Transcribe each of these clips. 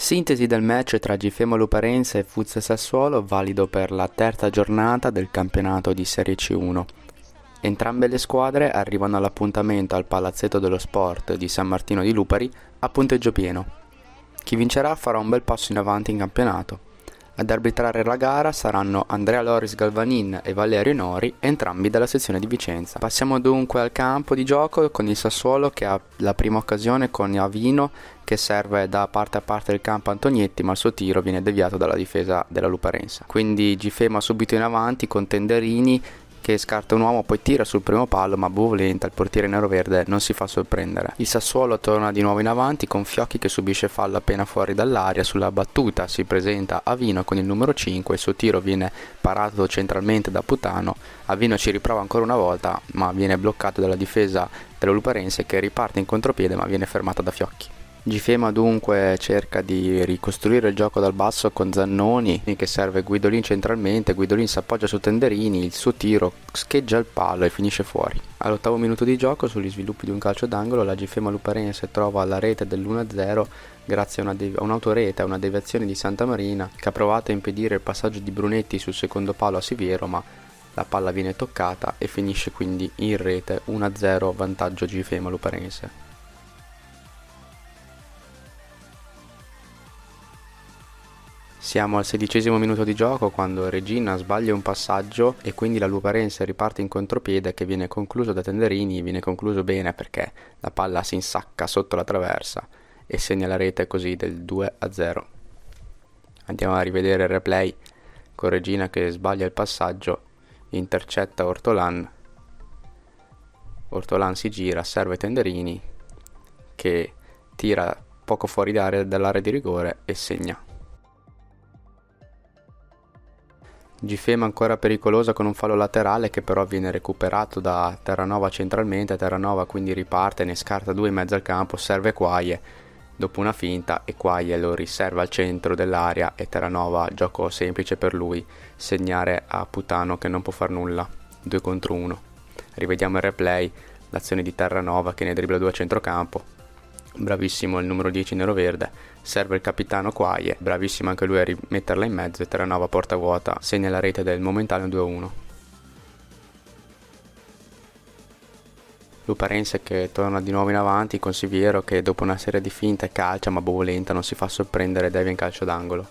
Sintesi del match tra Gifemo Luparense e Fuzza Sassuolo, valido per la terza giornata del campionato di Serie C1. Entrambe le squadre arrivano all'appuntamento al Palazzetto dello Sport di San Martino di Lupari a punteggio pieno. Chi vincerà farà un bel passo in avanti in campionato. Ad arbitrare la gara saranno Andrea Loris Galvanin e Valerio Nori, entrambi dalla sezione di Vicenza. Passiamo dunque al campo di gioco con il Sassuolo che ha la prima occasione con Avino che serve da parte a parte del campo Antonietti, ma il suo tiro viene deviato dalla difesa della Luparense. Quindi Gifema subito in avanti con Tenderini che scarta un uomo, poi tira sul primo palo, ma Bovolenta, il portiere neroverde, non si fa sorprendere. Il Sassuolo torna di nuovo in avanti con Fiocchi che subisce fallo appena fuori dall'area. Sulla battuta si presenta Avino con il numero 5, il suo tiro viene parato centralmente da Putano. Avino ci riprova ancora una volta, ma viene bloccato dalla difesa della Luparense che riparte in contropiede, ma viene fermata da Fiocchi. Gifema dunque cerca di ricostruire il gioco dal basso con Zannoni che serve Guidolin centralmente. Guidolin si appoggia su Tenderini, il suo tiro scheggia il palo e finisce fuori. All'ottavo minuto di gioco, sugli sviluppi di un calcio d'angolo, la Gifema Luparense trova la rete dell'1-0 grazie a un'autorete, a una deviazione di Santa Marina che ha provato a impedire il passaggio di Brunetti sul secondo palo a Siviero, ma la palla viene toccata e finisce quindi in rete. 1-0 vantaggio Gifema Luparense. Siamo al 16° minuto di gioco quando Regina sbaglia un passaggio e quindi la Luparense riparte in contropiede che viene concluso da Tenderini. Viene concluso bene perché la palla si insacca sotto la traversa e segna la rete così del 2-0. Andiamo a rivedere il replay con Regina che sbaglia il passaggio, intercetta Ortolan si gira, serve Tenderini che tira poco fuori dall'area di rigore e segna. Gifema ancora pericolosa con un fallo laterale che però viene recuperato da Terranova centralmente. Terranova quindi riparte, ne scarta due in mezzo al campo, serve Quaie dopo una finta e Quaie lo riserva al centro dell'area e Terranova, gioco semplice per lui, segnare a Putano che non può far nulla, 2 contro 1. Rivediamo il replay, l'azione di Terranova che ne dribbla 2 a centrocampo. Bravissimo il numero 10 neroverde, serve il capitano Quaie, bravissimo anche lui a rimetterla in mezzo e Terranova porta vuota, segna la rete del momentaneo 2-1. Luparense che torna di nuovo in avanti con Siviero che dopo una serie di finte calcia, ma Bovolenta non si fa sorprendere e devia in calcio d'angolo.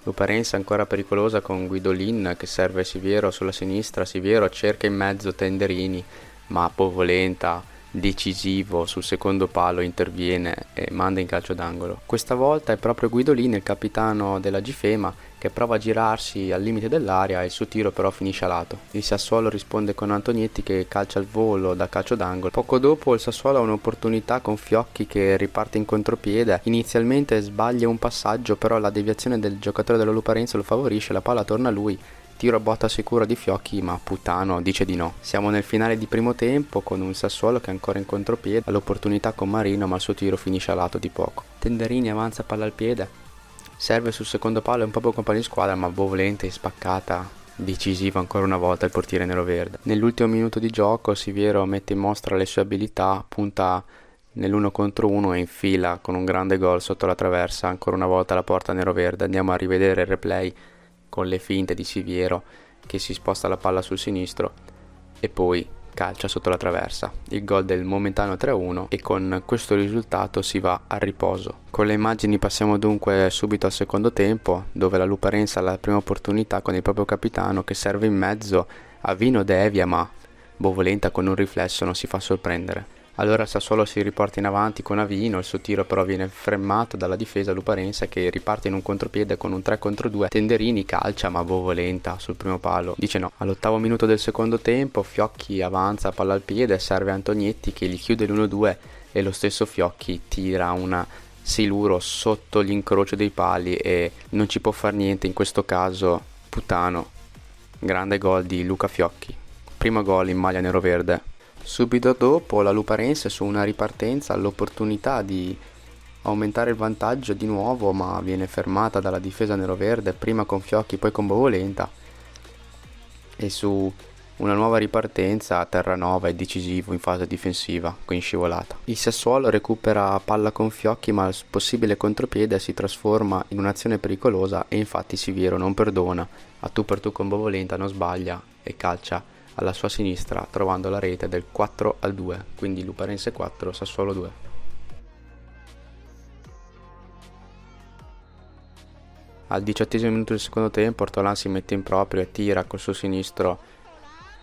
Luparense ancora pericolosa con Guidolin che serve Siviero sulla sinistra. Siviero cerca in mezzo Tenderini, ma Bovolenta decisivo sul secondo palo interviene e manda in calcio d'angolo. Questa volta è proprio Guidolin, il capitano della Gifema, che prova a girarsi al limite dell'area e il suo tiro però finisce a lato. Il Sassuolo risponde con Antonietti che calcia al volo da calcio d'angolo. Poco dopo il Sassuolo ha un'opportunità con Fiocchi che riparte in contropiede. Inizialmente sbaglia un passaggio, però la deviazione del giocatore della Luparense lo favorisce, la palla torna a lui. Tiro a botta sicura di Fiocchi, ma Putano dice di no. Siamo nel finale di primo tempo con un Sassuolo che è ancora in contropiede, ha l'opportunità con Marino, ma il suo tiro finisce a lato di poco. Tenderini avanza palla al piede, serve sul secondo palo, è un po' compagno di squadra, ma Bovolente spaccata, decisiva ancora una volta il portiere neroverde. Nell'ultimo minuto di gioco Siviero mette in mostra le sue abilità, punta nell'1 contro 1 e infila con un grande gol sotto la traversa ancora una volta la porta neroverde. Andiamo a rivedere il replay con le finte di Siviero che si sposta la palla sul sinistro e poi calcia sotto la traversa. Il gol del momentaneo 3-1 e con questo risultato si va a riposo. Con le immagini passiamo dunque subito al secondo tempo, dove la Luparense ha la prima opportunità con il proprio capitano che serve in mezzo. Avino devia, ma Bovolenta con un riflesso non si fa sorprendere. Allora Sassuolo si riporta in avanti con Avino, il suo tiro però viene fermato dalla difesa luparense che riparte in un contropiede con un 3 contro 2. Tenderini calcia ma Bovolenta sul primo palo dice no. All'8° minuto del secondo tempo Fiocchi avanza, palla al piede, serve Antonietti che gli chiude l'1-2 e lo stesso Fiocchi tira una siluro sotto l'incrocio dei pali e non ci può far niente in questo caso Putano. Grande gol di Luca Fiocchi, primo gol in maglia neroverde. Subito dopo la Luparense su una ripartenza ha l'opportunità di aumentare il vantaggio di nuovo, ma viene fermata dalla difesa neroverde, prima con Fiocchi poi con Bovolenta, e su Una nuova ripartenza a Terranova è decisivo in fase difensiva, con scivolata. Il Sassuolo recupera palla con Fiocchi, ma il possibile contropiede si trasforma in un'azione pericolosa e infatti Siviero non perdona. A tu per tu con Bovolenta non sbaglia e calcia alla sua sinistra trovando la rete del 4-2, quindi Luparense 4, Sassuolo 2. Al 18° minuto del secondo tempo Ortolan si mette in proprio e tira col suo sinistro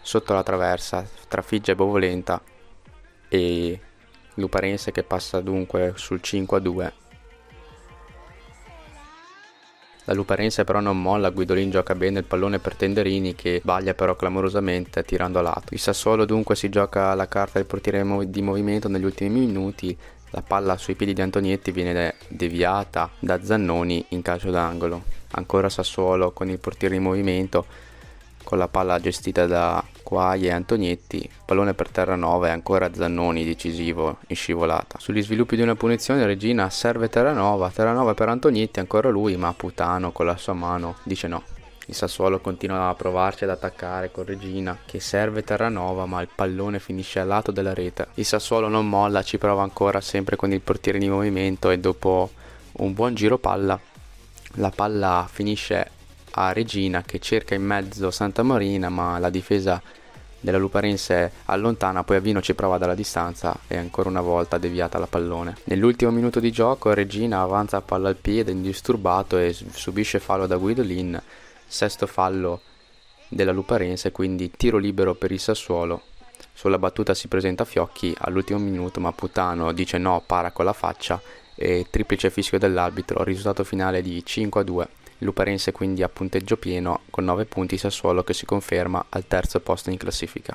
sotto la traversa, trafigge Bovolenta e Luparense che passa dunque sul 5-2. La Luparense però non molla, Guidolin gioca bene il pallone per Tenderini che sbaglia però clamorosamente tirando a lato. Il Sassuolo dunque si gioca la carta del portiere di movimento negli ultimi minuti, la palla sui piedi di Antonietti viene deviata da Zannoni in calcio d'angolo. Ancora Sassuolo con il portiere in movimento, con la palla gestita da Quai e Antonietti, pallone per Terranova e ancora Zannoni decisivo in scivolata. Sugli sviluppi di una punizione Regina serve Terranova per Antonietti, ancora lui, ma Putano con la sua mano dice no. Il Sassuolo continua a provarci ad attaccare con Regina che serve Terranova, ma il pallone finisce al lato della rete. Il Sassuolo non molla, ci prova ancora sempre con il portiere di movimento e dopo un buon giro palla la palla finisce a Regina che cerca in mezzo Santa Marina, ma la difesa della Luparense allontana, poi Avino ci prova dalla distanza e ancora una volta deviata la pallone. Nell'ultimo minuto di gioco Regina avanza a palla al piede indisturbato e subisce fallo da Guidolin, sesto fallo della Luparense, quindi tiro libero per il Sassuolo. Sulla battuta si presenta Fiocchi all'ultimo minuto, ma Putano dice no, para con la faccia e triplice fischio dell'arbitro, risultato finale di 5-2. Luparense quindi a punteggio pieno con 9 punti, Sassuolo che si conferma al terzo posto in classifica.